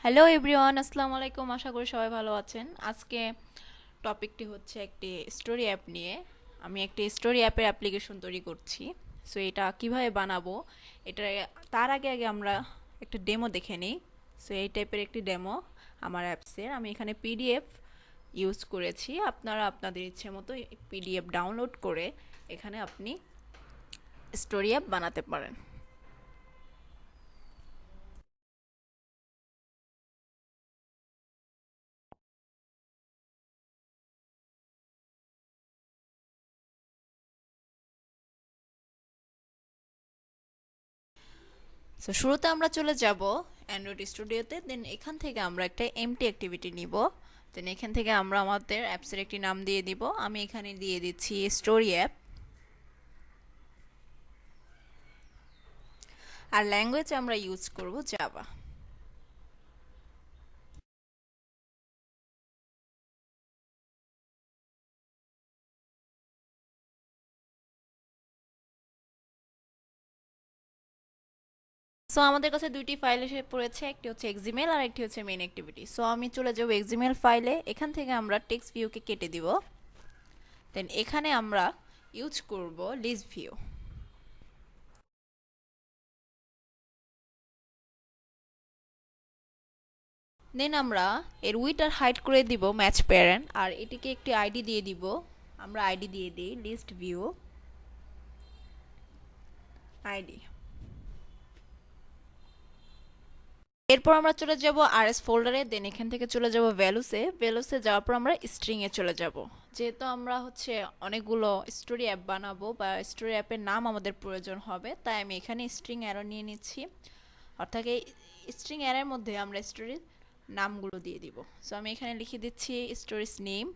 Hello everyone, আসসালামু আলাইকুম। আশা করি সবাই ভালো আছেন। আজকে টপিকটি হচ্ছে একটি স্টোরি অ্যাপ নিয়ে। আমি একটি স্টোরি অ্যাপের অ্যাপ্লিকেশন তৈরি করছি। সো এটা কিভাবে বানাবো, এটা তার আগে আমরা একটা ডেমো দেখে নিই। সো এই টাইপের একটি ডেমো আমার অ্যাপসের। আমি এখানে পিডিএফ ইউজ করেছি। আপনারা আপনাদের ইচ্ছে মতো পিডিএফ ডাউনলোড করে এখানে আপনি স্টোরি অ্যাপ বানাতে পারেন। সো শুরুতে আমরা চলে যাব অ্যান্ড্রয়েড স্টুডিওতে। দেন এখান থেকে আমরা একটা এমটি অ্যাক্টিভিটি নিব। দেন এখান থেকে আমরা আমাদের অ্যাপসের একটি নাম দিয়ে দিব। আমি এখানে দিয়ে দিচ্ছি স্টোরি অ্যাপ। আর ল্যাঙ্গুয়েজ আমরা ইউজ করব জাভা। সো আমাদের কাছে দুইটি ফাইল এসে পড়েছে, একটি হচ্ছে এক্সিমেল আর একটি হচ্ছে মেইন অ্যাক্টিভিটি। সো আমি চলে যাব এক্সিমেল ফাইলে। এখান থেকে আমরা টেক্সট ভিউকে কেটে দিব। দেন এখানে আমরা ইউজ করব লিস্ট ভিউ। দেন আমরা এর উইথ আর হাইড করে দিব ম্যাচ প্যারেন্ট, আর এটিকে একটি আইডি দিয়ে দিব। আমরা আইডি দিয়ে দিই লিস্ট ভিউ আইডি। এরপর আমরা চলে যাব আরএস ফোল্ডারে। দেন এখান থেকে চলে যাব ভ্যালুসে। ভ্যালুসে যাওয়ার পর আমরা স্ট্রিংয়ে চলে যাব। যেহেতু আমরা হচ্ছে অনেকগুলো স্টোরি অ্যাপ বানাবো বা স্টোরি অ্যাপের নাম আমাদের প্রয়োজন হবে, তাই আমি এখানে স্ট্রিং অ্যারো নিয়ে নিচ্ছি। অর্থাৎ এই স্ট্রিং অ্যারের মধ্যে আমরা স্টোরির নামগুলো দিয়ে দিব। সো আমি এখানে লিখে দিচ্ছি স্টোরিজ নেম।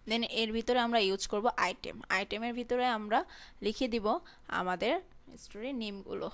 দেন এর ভিতরে আমরা ইউজ করব আইটেম। আইটেমের ভিতরে আমরা লিখে দিব আমাদের স্টোরি নেমগুলো।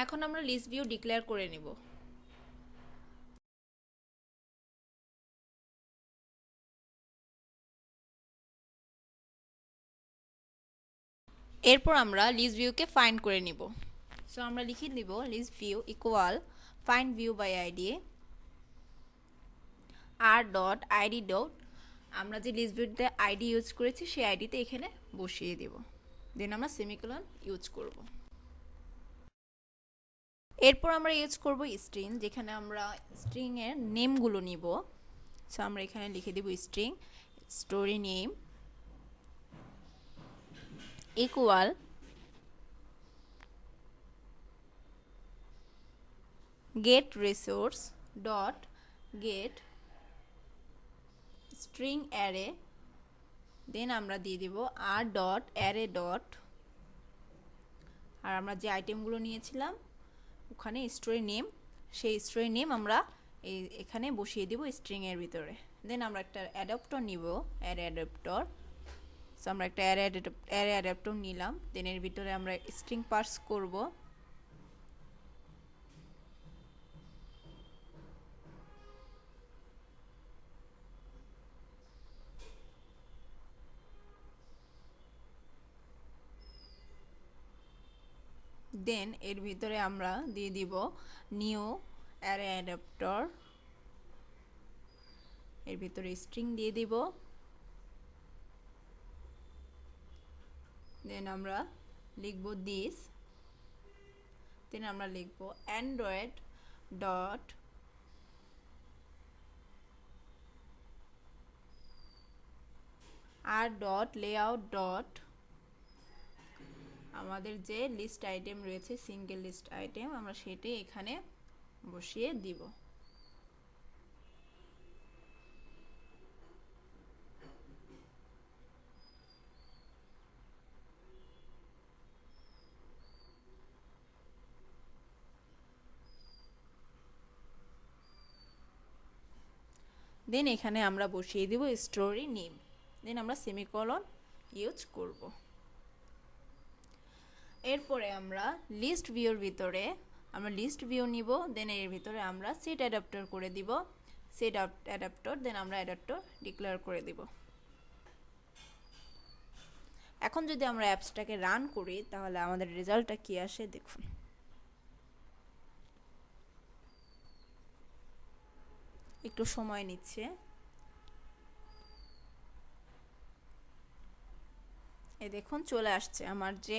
এখন আমরা লিস্ট ভিউ ডিক্লেয়ার করে নিব। এরপর আমরা লিস্ট ভিউকে ফাইন্ড করে নিব। সো আমরা লিখে দিব list view equal find view by ID R dot ID dot, আমরা যে লিস্ট ভিউতে আইডি ইউজ করেছি সেই আইডিতে এখানে বসিয়ে দিব। দেন আমরা সেমিকোলন ইউজ করব। এরপর আমরা ইউজ করব স্ট্রিং, যেখানে আমরা স্ট্রিং এর নেমগুলো নিব। সো আমরা এখানে লিখে দিব string story name equal get resource dot get string array. Then আমরা দিয়ে দিব আর ডট অ্যারে ডট, আর আমরা যে আইটেমগুলো নিয়েছিলাম ওখানে স্টোরি নেম, সেই স্টোরি নেম আমরা এখানে বসিয়ে দিব স্ট্রিং এর ভিতরে। দেন আমরা একটা অ্যাডাপ্টর নিব, অ্যারে অ্যাডাপ্টর। সো আমরা একটা অ্যারে অ্যাডাপ্টর নিলাম। দেন এর ভিতরে আমরা স্ট্রিং পার্স করব। দেন এর ভিতরে আমরা দিয়ে দিব নিউ অ্যারে অ্যাডাপ্টর, এর ভিতরে স্ট্রিং দিয়ে দিব। দেন আমরা লিখব দিস। দেন আমরা লিখব Android dot R dot layout dot, আমাদের যে লিস্ট আইটেম রয়েছে সিঙ্গেল লিস্ট আইটেম আমরা সেটি এখানে বসিয়ে দিব। দেন এখানে আমরা বসিয়ে দিব স্টোরি নেম, দেন আমরা সেমিকোলন ইউজ করব। এরপরে আমরা লিস্ট ভিউর ভিতরে আমরা লিস্ট ভিউ নিব, দেন এর ভিতরে আমরা সেট অ্যাডাপ্টার করে দিব, সেট অ্যাডাপ্টার, দেন আমরা অ্যাডাপ্টার ডিক্লেয়ার করে দিব। এখন যদি আমরা অ্যাপসটাকে রান করি তাহলে আমাদের রেজাল্টটা কি আসে দেখুন। একটু সময় নিচ্ছে। এই দেখুন চলে আসছে আমার যে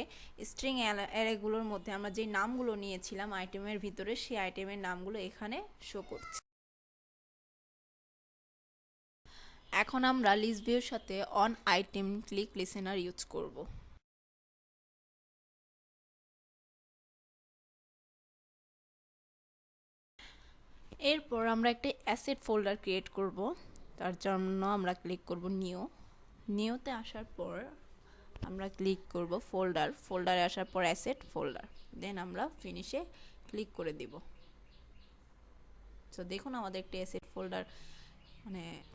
স্ট্রিং অ্যারেগুলোর মধ্যে আমরা যে নামগুলো নিয়েছিলাম আইটেমের ভিতরে, সেই আইটেমের নামগুলো এখানে শো করছে। এখন আমরা লিস্ট ভিউর সাথে on item click listener use করব। এরপর আমরা একটা অ্যাসেট ফোল্ডার ক্রিয়েট করব। তার জন্য আমরা ক্লিক করব নিউতে আসার পর আমরা ক্লিক করব ফোল্ডারে আসার পর অ্যাসেট ফোল্ডার, দেন আমরা ফিনিশে ক্লিক করে দিব। তো দেখুন আমাদের একটা অ্যাসেট ফোল্ডার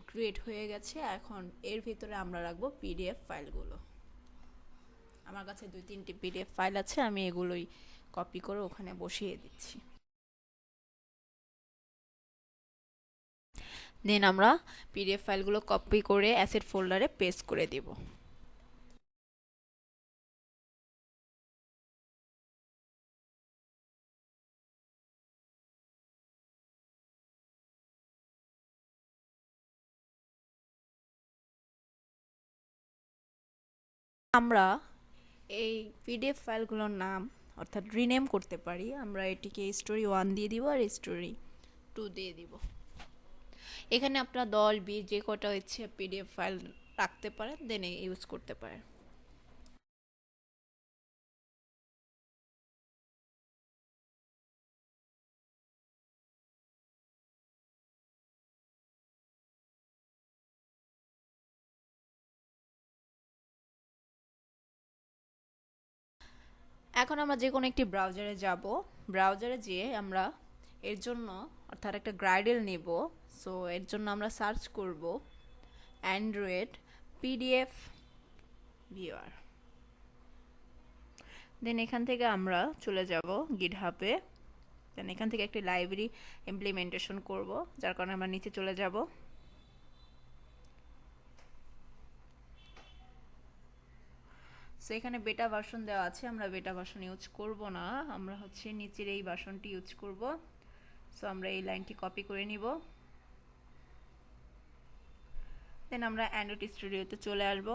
ক্রিয়েট হয়ে গেছে। এখন এর ভিতরে আমরা রাখবো পিডিএফ ফাইলগুলো। আমার কাছে 2-3টি পিডিএফ ফাইল আছে, আমি এগুলোই কপি করে ওখানে বসিয়ে দিচ্ছি। দেন আমরা পিডিএফ ফাইলগুলো কপি করে অ্যাসেট ফোল্ডারে পেস্ট করে দিব। আমরা এই পিডিএফ ফাইলগুলোর নাম অর্থাৎ রিনেম করতে পারি। আমরা এটিকে স্টোরি 1 দিয়ে দিব আর স্টোরি 2 দিয়ে দিব। এখানে আপনারা 10-20 যে কটা ইচ্ছে পিডিএফ ফাইল রাখতে পারেন, দেন ইউজ করতে পারেন। এখন আমরা যে কোনো একটি ব্রাউজারে যাব। ব্রাউজারে যেয়ে আমরা এর জন্য অর্থাৎ একটা গ্রাইডেল নেব। সো এর জন্য আমরা সার্চ করব অ্যান্ড্রয়েড পিডিএফ ভিউয়ার। দেন এখান থেকে আমরা চলে যাব গিটহাবে। দেন এখান থেকে একটি লাইব্রেরি ইমপ্লিমেন্টেশন করব, যার কারণে আমরা নিচে চলে যাব। সো এখানে বেটা ভার্সন দেওয়া আছে, আমরা বেটা ভার্সন ইউজ করব না, আমরা নিচের এই ভার্সনটি ইউজ করব। সো আমরা এই লাইনটি কপি করে নিব। দেন আমরা অ্যান্ড্রয়েড স্টুডিওতে চলে আসব।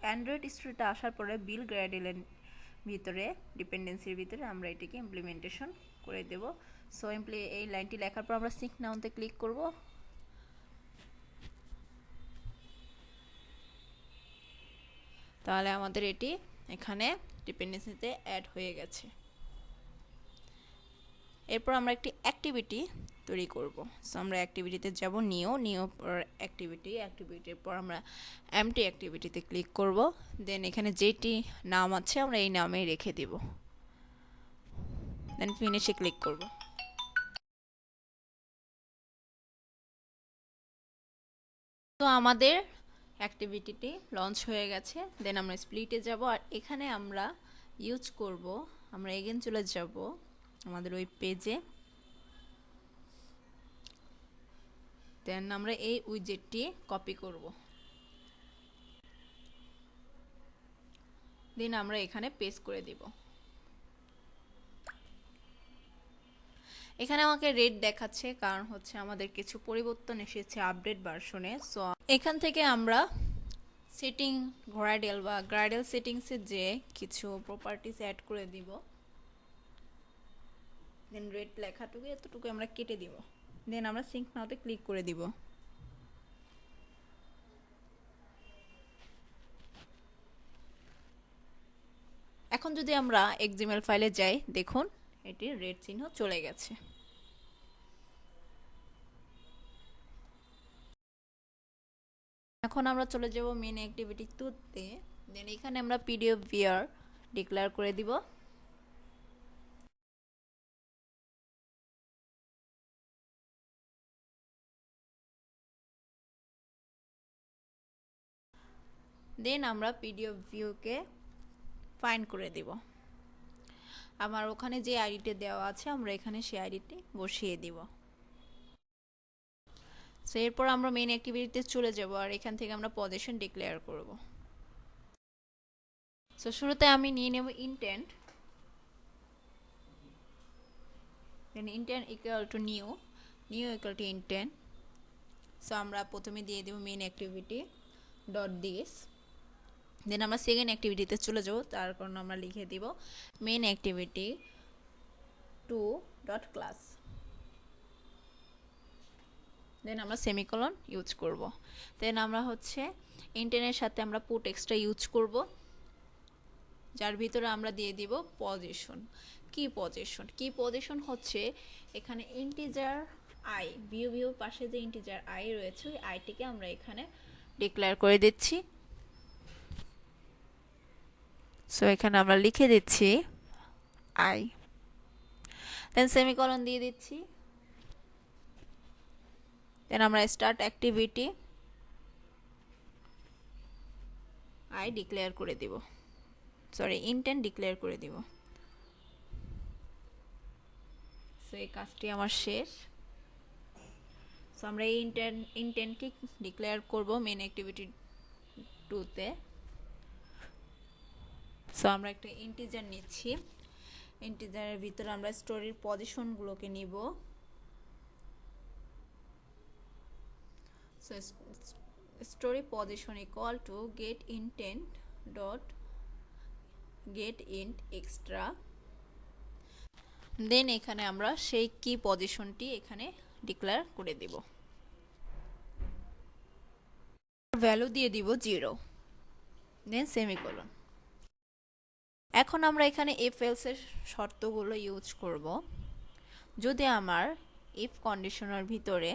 অ্যান্ড্রয়েড স্টুডিওতে আসার পরে বিল গ্রাইডেলের ভিতরে ডিপেন্ডেন্সির ভিতরে আমরা এটিকে ইমপ্লিমেন্টেশন করে দেব। সো এই লাইনটি লেখার পর আমরা সিঙ্ক নাউতে ক্লিক করব। তাহলে আমাদের এটি এখানে ডিপেন্ডেন্সিতে অ্যাড হয়ে গেছে। এরপর আমরা একটি অ্যাক্টিভিটি তৈরি করব। সো আমরা অ্যাক্টিভিটিতে যাব, নিউ পর অ্যাক্টিভিটির পর আমরা এমটি অ্যাক্টিভিটিতে ক্লিক করব। দেন এখানে যেটি নাম আছে আমরা এই নামেই রেখে দিব, দেন ফিনিশে ক্লিক করব। তো আমাদের অ্যাক্টিভিটিটি লঞ্চ হয়ে গেছে। দেন আমরা স্প্লিটে যাব, আর এখানে আমরা ইউজ করব, আমরা এগেন চলে যাব আমাদের ওই পেজে। দেন আমরা এই উইজেটটি কপি করব, দেন আমরা এখানে পেস্ট করে দিব। এখানে আমাকে রেড দেখাচ্ছে, কারণ আমাদের কিছু পরিবর্তন এসেছে আপডেট ভার্সনে। সো এখান থেকে আমরা সেটিং গ্রাইডেল সেটিংসে যে কিছু প্রপার্টিস অ্যাড করে দিব। দেন রেড লেখাটুকু এতটুকু আমরা কেটে দিব। দেন আমরা সিঙ্ক নাওতে ক্লিক করে দিব। এখন যদি আমরা এক্সএমএল ফাইলে যাই, দেখুন এটির রেড চিহ্ন চলে গেছে। এখন আমরা চলে যাব মেন অ্যাক্টিভিটি 2-তে। দেন এখানে আমরা পিডিএফ ভিউয়ার ডিক্লেয়ার করে দিব। দেন আমরা পিডিএফ ভিউকে ফাইন্ড করে দিব। আমার ওখানে যে আইডিটি দেওয়া আছে আমরা এখানে সেই আইডিটি বসিয়ে দিব। সো এরপর আমরা মেইন অ্যাক্টিভিটিতে চলে যাব আর এখান থেকে আমরা পজিশন ডিক্লেয়ার করব। সো শুরুতে আমি নিয়ে নেব intent, then intent equal to new equal to intent. So আমরা প্রথমে দিয়ে দেব main activity dot this, then আমরা সেকেন্ড অ্যাক্টিভিটিতে চলে যাব, তার কারণে আমরা লিখে দিব main activity two dot class, then আমরা সেমিকোলন ইউজ করব। দেন আমরা হচ্ছে ইন্টেন্টের সাথে আমরা পুট এক্সট্রা ইউজ করব, যার ভিতরে আমরা দিয়ে দিব পজিশন। কি পজিশন হচ্ছে এখানে ইন্টিজার আই, ভিউ পাশে যে ইন্টিজার আই রয়েছে ওই আইটিকে আমরা এখানে ডিক্লেয়ার করে দিচ্ছি। সো এখানে আমরা লিখে দিচ্ছি আই, দেন সেমিকোলন দিয়ে দিচ্ছি, দেন আমরা স্টার্ট অ্যাক্টিভিটি আই ডিক্লেয়ার করে দিব, ইন্টেন্ট ডিক্লেয়ার করে দিব। সো এই কাজটি আমার শেষ। সো আমরা এই ইন্টেন্টটি ডিক্লেয়ার করব মেইন অ্যাক্টিভিটি টুতে। সো আমরা একটা ইন্টিজার নিচ্ছি, ইন্টিজারের ভিতরে আমরা স্টোরির পজিশনগুলোকে নিব। So story position equal to get intent dot get int extra, then এখানে আমরা সেই কি পজিশনটি এখানে ডিক্লেয়ার করে দিব, ভ্যালু দিয়ে দিব 0, দেন সেমিকোলন। এখন আমরা এখানে ইফ এলস এর শর্তগুলো ইউজ করব। যদি আমার ইফ কন্ডিশনের ভিতরে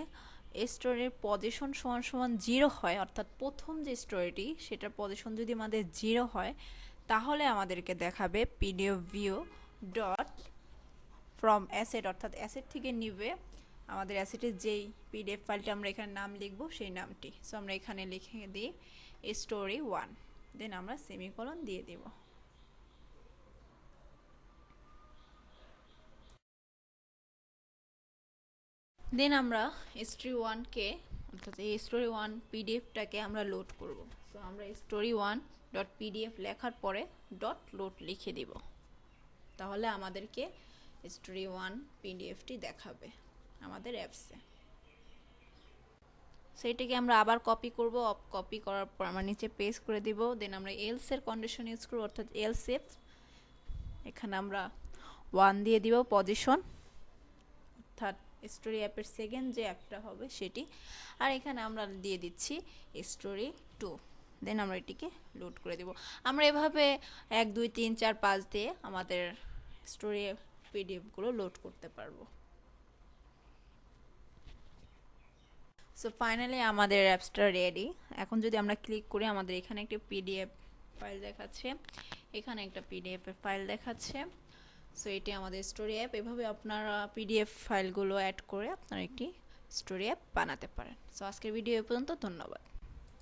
স্টোরির পজিশন সমান সমান 0 হয়, অর্থাৎ প্রথম যে স্টোরিটি সেটার পজিশন যদি আমাদের 0 হয়, তাহলে আমাদেরকে দেখাবে PDF view dot from asset, অর্থাৎ অ্যাসেট থেকে নিবে আমাদের অ্যাসেটের যেই পিডিএফ ফাইলটা আমরা এখানে নাম লিখব সেই নামটি। সো আমরা এখানে লিখে দিই স্টোরি 1, দেন আমরা সেমিকোলন দিয়ে দেব। দেন আমরা স্টোরি 1কে, অর্থাৎ এই স্টোরি 1 পিডিএফটাকে আমরা লোড করব। সো আমরা স্টোরি 1 ডট পিডিএফ লেখার পরে ডট লোড লিখে দিব, তাহলে আমাদেরকে স্টোরি 1 পিডিএফটি দেখাবে আমাদের অ্যাপসে। সেইটাকে আমরা আবার কপি করব, কপি করার পর আমরা নিচে পেস্ট করে দিব। দেন আমরা এলস এর কন্ডিশন ইউজ করব, অর্থাৎ এলস ইফ এখানে আমরা 1 দিয়ে দিব পজিশন, অর্থাৎ স্টোরি অ্যাপের সেকেন্ড যে অ্যাপটা হবে সেটি, আর এখানে আমরা দিয়ে দিচ্ছি স্টোরি 2, দেন আমরা এটিকে লোড করে দেব। আমরা এভাবে 1 2 3 4 5 দিয়ে আমাদের স্টোরি পিডিএফগুলো লোড করতে পারবো। সো ফাইনালি আমাদের অ্যাপসটা রেডি। এখন যদি আমরা ক্লিক করি আমাদের এখানে একটি পিডিএফ ফাইল দেখাচ্ছে, এখানে একটা পিডিএফ এর ফাইল দেখাচ্ছে। সো এটি আমাদের স্টোরি অ্যাপ। এভাবে আপনারা পিডিএফ ফাইলগুলো অ্যাড করে আপনারা একটি স্টোরি অ্যাপ বানাতে পারেন। সো আজকের ভিডিও এ পর্যন্ত, ধন্যবাদ।